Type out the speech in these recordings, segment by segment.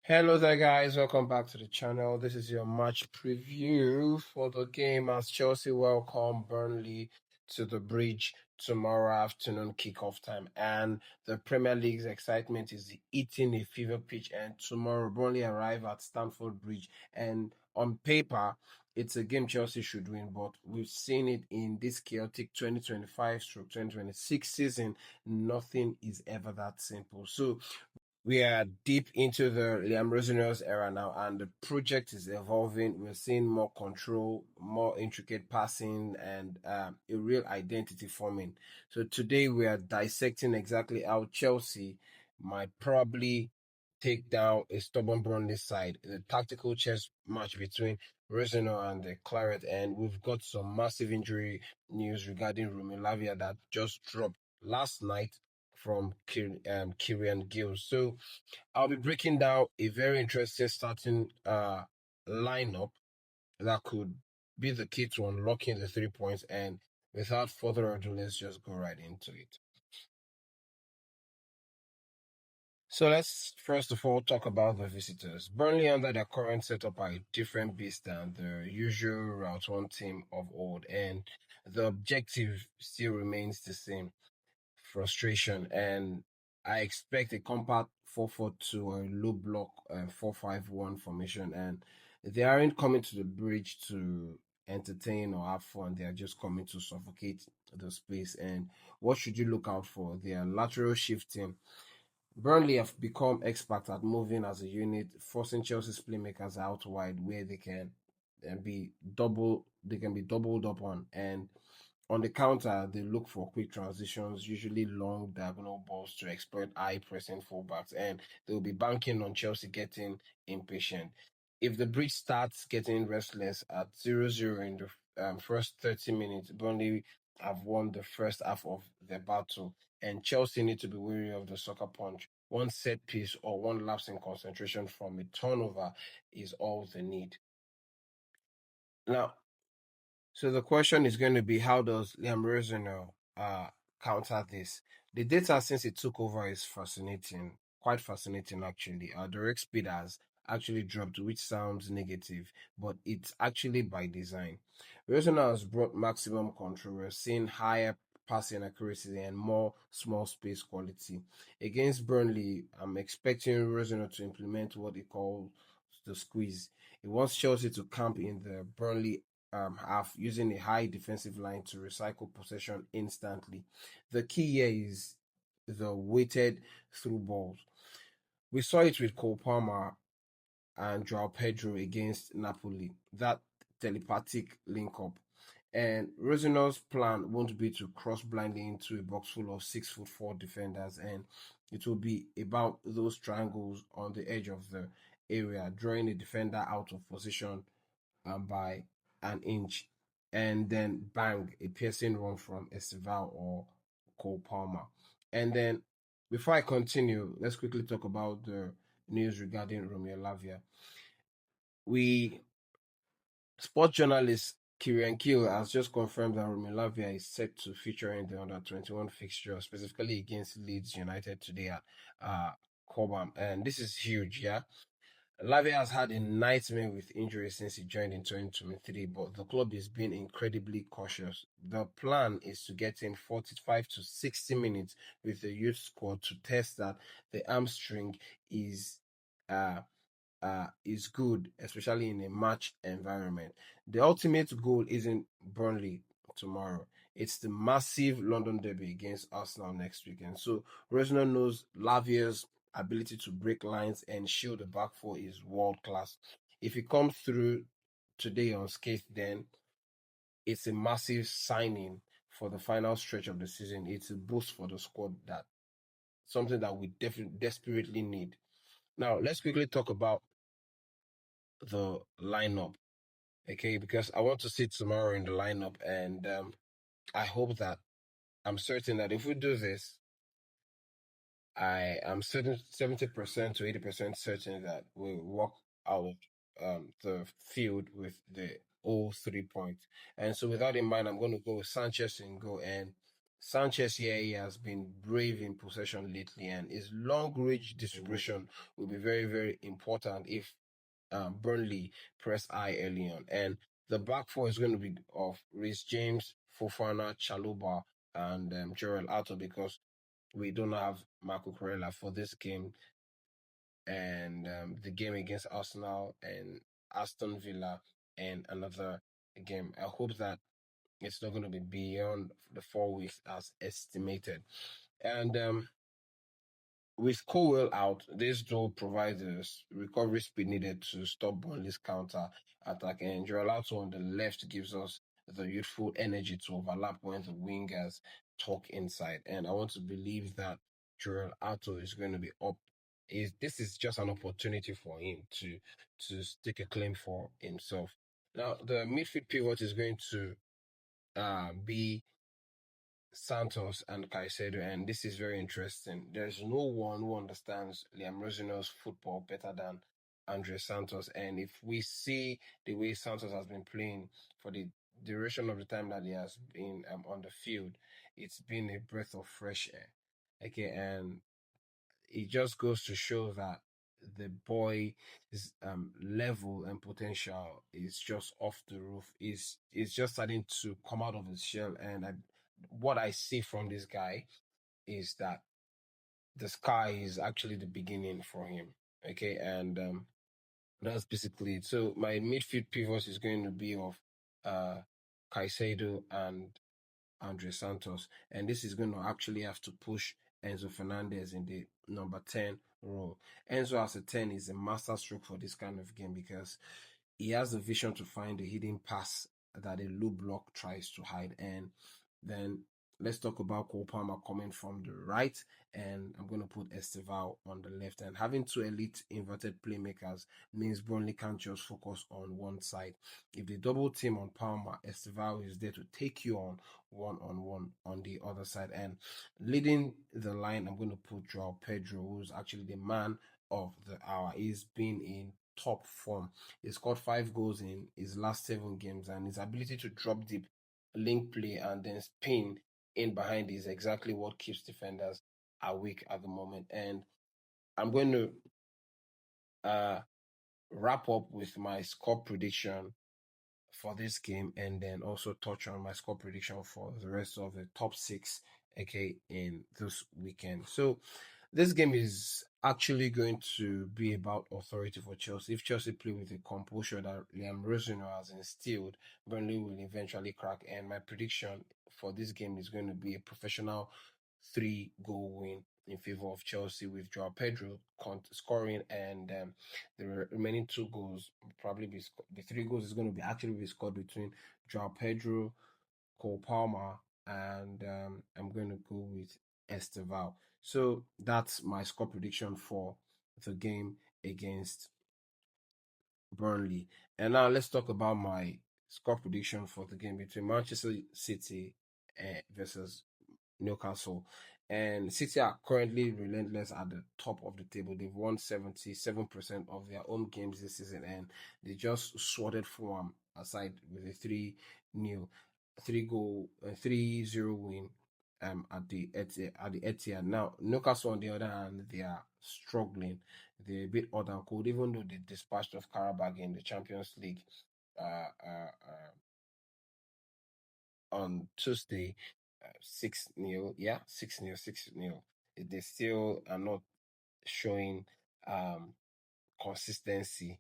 Hello there, guys. Welcome back to the channel. This is your match preview for the game as Chelsea welcome Burnley to the bridge tomorrow afternoon kickoff time. And the Premier League's excitement is eating a fever pitch. And tomorrow, Burnley arrive at Stamford Bridge. And on paper, it's a game Chelsea should win, but we've seen it in this chaotic 2025/2026 season. Nothing is ever that simple. So we are deep into the Liam Rosenier's era now, and the project is evolving. We're seeing more control, more intricate passing, and a real identity forming. So today we are dissecting exactly how Chelsea might probably take down a stubborn Burnley side. The tactical chess match between Rosenior and the Claret, and we've got some massive injury news regarding Romeo Lavia that just dropped last night from Kieran Gill. So I'll be breaking down a very interesting starting lineup that could be the key to unlocking the 3 points. And without further ado, let's just go right into it. So let's first of all talk about the visitors. Burnley, under their current setup, are a different beast than the usual Route 1 team of old, and the objective still remains the same: frustration. And I expect a compact 4-4-2 or a low block 4-5-1 formation. And they aren't coming to the bridge to entertain or have fun. They are just coming to suffocate the space. And what should you look out for? They are lateral shifting. Burnley have become expert at moving as a unit, forcing Chelsea's playmakers out wide where they can be doubled up on. And on the counter, they look for quick transitions, usually long diagonal balls to exploit high pressing fullbacks, and they'll be banking on Chelsea getting impatient. If the bridge starts getting restless at 0-0 in the first 30 minutes, Burnley have won the first half of their battle, and Chelsea need to be wary of the soccer punch. One set piece or one lapse in concentration from a turnover is all they need. Now, so the question is going to be, how does Liam Rosenior counter this? The data since he took over is fascinating, quite fascinating actually. Our direct speed has actually dropped, which sounds negative, but it's actually by design. Rosenior has brought maximum control. We're seeing higher passing accuracy and more small space quality. Against Burnley, I'm expecting Rosenior to implement what he calls the squeeze. He wants Chelsea to camp in the Burnley half, using a high defensive line to recycle possession instantly. The key here is the weighted through balls. We saw it with Cole Palmer and Joao Pedro against Napoli, that telepathic link up. And Rosenau's plan won't be to cross blindly into a box full of 6'4" defenders, and it will be about those triangles on the edge of the area, drawing a defender out of position by an inch, and then bang, a piercing run from Estevão or Cole Palmer. And then, before I continue, let's quickly talk about the news regarding Romeo Lavia. Sports journalist Kieran has just confirmed that Romeo Lavia is set to feature in the under-21 fixture, specifically against Leeds United today at Cobham. And this is huge, yeah? Lavia has had a nightmare with injuries since he joined in 2023, but the club is being incredibly cautious. The plan is to get in 45 to 60 minutes with the youth squad to test that the hamstring uh, is good, especially in a match environment. The ultimate goal isn't Burnley tomorrow. It's the massive London derby against Arsenal next weekend. So Rosner knows Lavia's ability to break lines and shield the back four is world class. If he comes through today unscathed, then it's a massive signing for the final stretch of the season. It's a boost for the squad, that something that we definitely desperately need. Now let's quickly talk about the lineup, okay? Because I want to see tomorrow in the lineup, and I hope that I'm certain that if we do this, I am certain 70% to 80% certain that we'll walk out the field with the all 3 points. And so, with that in mind, I'm going to go with Sanchez in goal, and Sanchez here, he has been brave in possession lately, and his long range distribution will be very, very important if Burnley press high early on. And the back four is going to be of Reece James, Fofana, Chaluba, and Joel Alto, because we don't have Marco Corella for this game and the game against Arsenal and Aston Villa and another game. I hope that it's not going to be beyond the 4 weeks as estimated. And with Colwell out, this draw provides the recovery speed needed to stop Burnley's counter attack. And Geraldo on the left gives us the youthful energy to overlap when the wingers talk inside. And I want to believe that Geraldo is going to be up. This is just an opportunity for him to stake a claim for himself. Now the midfield pivot is going to be Santos and Caicedo, and this is very interesting. There's no one who understands Liam Rosenior's football better than Andre Santos. And if we see the way Santos has been playing for the duration of the time that he has been on the field, it's been a breath of fresh air. Okay, and it just goes to show that the boy's level and potential is just off the roof. Is just starting to come out of his shell, and what I see from this guy is that the sky is actually the beginning for him. Okay, and that's basically it. So my midfield pivot is going to be of uh Caicedo and Andre Santos, and this is going to actually have to push Enzo Fernandez in the number 10 role. Enzo as a 10 is a master stroke for this kind of game because he has the vision to find the hidden pass that a low block tries to hide. And then let's talk about Cole Palmer coming from the right, and I'm going to put Estevão on the left. And having two elite inverted playmakers means Burnley can't just focus on one side. If they double team on Palmer, Estevão is there to take you on one on the other side. And leading the line, I'm going to put Joao Pedro, who's actually the man of the hour. He's been in top form. He scored 5 goals in his last 7 games, and his ability to drop deep, link play, and then spin in behind is exactly what keeps defenders awake at the moment. And I'm going to wrap up with my score prediction for this game and then also touch on my score prediction for the rest of the top 6, okay, in this weekend. So this game is actually going to be about authority for Chelsea. If Chelsea play with the composure that Liam Rosenior has instilled, Burnley will eventually crack. And my prediction for this game is going to be a professional 3-goal win in favor of Chelsea, with Joao Pedro scoring, and the remaining 2 goals probably be the 3 goals is going to be actually be scored between Joao Pedro, Cole Palmer, and I'm going to go with Estevão. So that's my score prediction for the game against Burnley. And now let's talk about my score prediction for the game between Manchester City versus Newcastle. And City are currently relentless at the top of the table. They've won 77% of their home games this season, and they just swatted Fulham aside with a 3-0, 3-0 win at the Etihad. Now Newcastle on the other hand, they are struggling. They're a bit odd and cold, even though they dispatched of Karabakh in the Champions League on Tuesday, 6-0. Yeah, 6-0, 6-0. They still are not showing consistency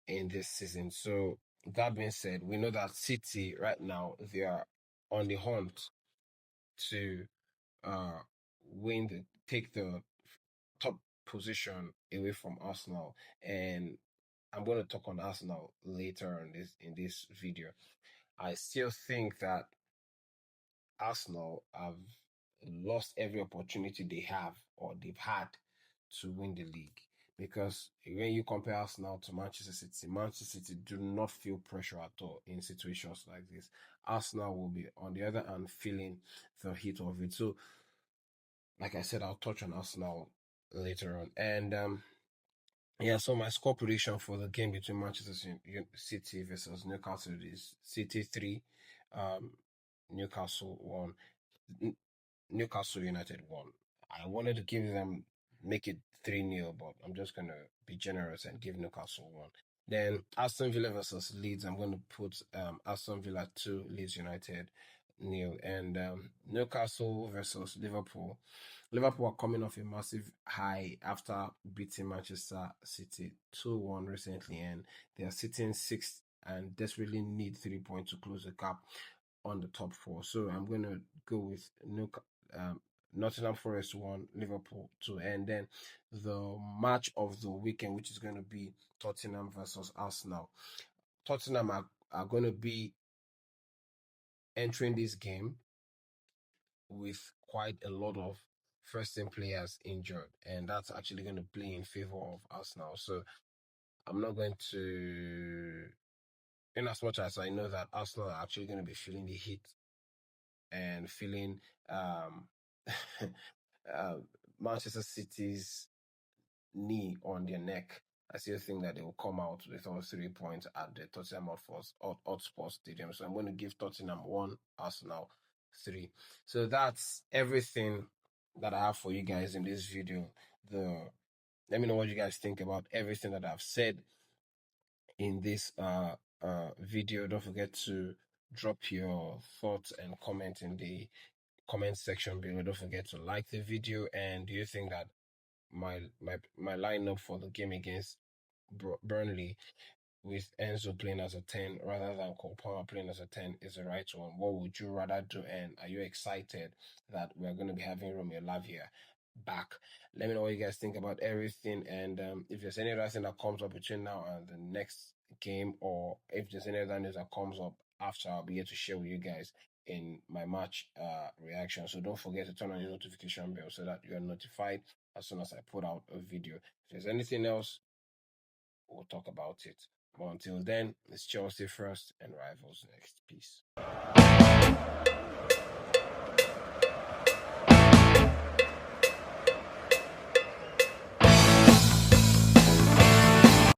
in this season. So that being said, we know that City right now they are on the hunt to uh take the top position away from Arsenal. And I'm going to talk on Arsenal later in this video. I still think that Arsenal have lost every opportunity they have or they've had to win the league. Because when you compare Arsenal to Manchester City do not feel pressure at all in situations like this. Arsenal will be, on the other hand, feeling the heat of it. So, like I said, I'll touch on Arsenal later on. And yeah, so my score prediction for the game between Manchester City versus Newcastle is City 3, um, Newcastle won. Newcastle United won. I wanted to give them, make it 3-0, but I'm just going to be generous and give Newcastle one. Then Aston Villa versus Leeds, I'm going to put Aston Villa 2, Leeds United nil. And Newcastle versus Liverpool. Liverpool are coming off a massive high after beating Manchester City 2-1 recently, and they are sitting sixth and desperately need 3 points to close the gap on the top four. So I'm going to go with Nottingham Forest 1, Liverpool 2. And then the match of the weekend, which is going to be Tottenham versus Arsenal. Tottenham are going to be entering this game with quite a lot of first team players injured, and that's actually going to play in favor of Arsenal. So I'm not going to, in as much as I know that Arsenal are actually going to be feeling the heat and feeling uh, Manchester City's knee on their neck, I still think that they will come out with all 3 points at the Tottenham Hotspur Stadium. So I'm going to give Tottenham 1, Arsenal 3. So that's everything that I have for you guys in this video. Let me know what you guys think about everything that I've said in this video. Don't forget to drop your thoughts and comment in the comment section below. Don't forget to like the video. And do you think that my lineup for the game against Burnley, with Enzo playing as a 10 rather than Cole Palmer playing as a 10, is the right one? What would you rather do? And are you excited that we're going to be having Romeo Lavia back? Let me know what you guys think about everything. And if there's any other thing that comes up between now and the next game, or if there's any other news that comes up after, I'll be here to share with you guys in my match reaction. So don't forget to turn on your notification bell so that you are notified as soon as I put out a video. If there's anything else, we'll talk about it. But until then, it's Chelsea first and rivals next. Peace.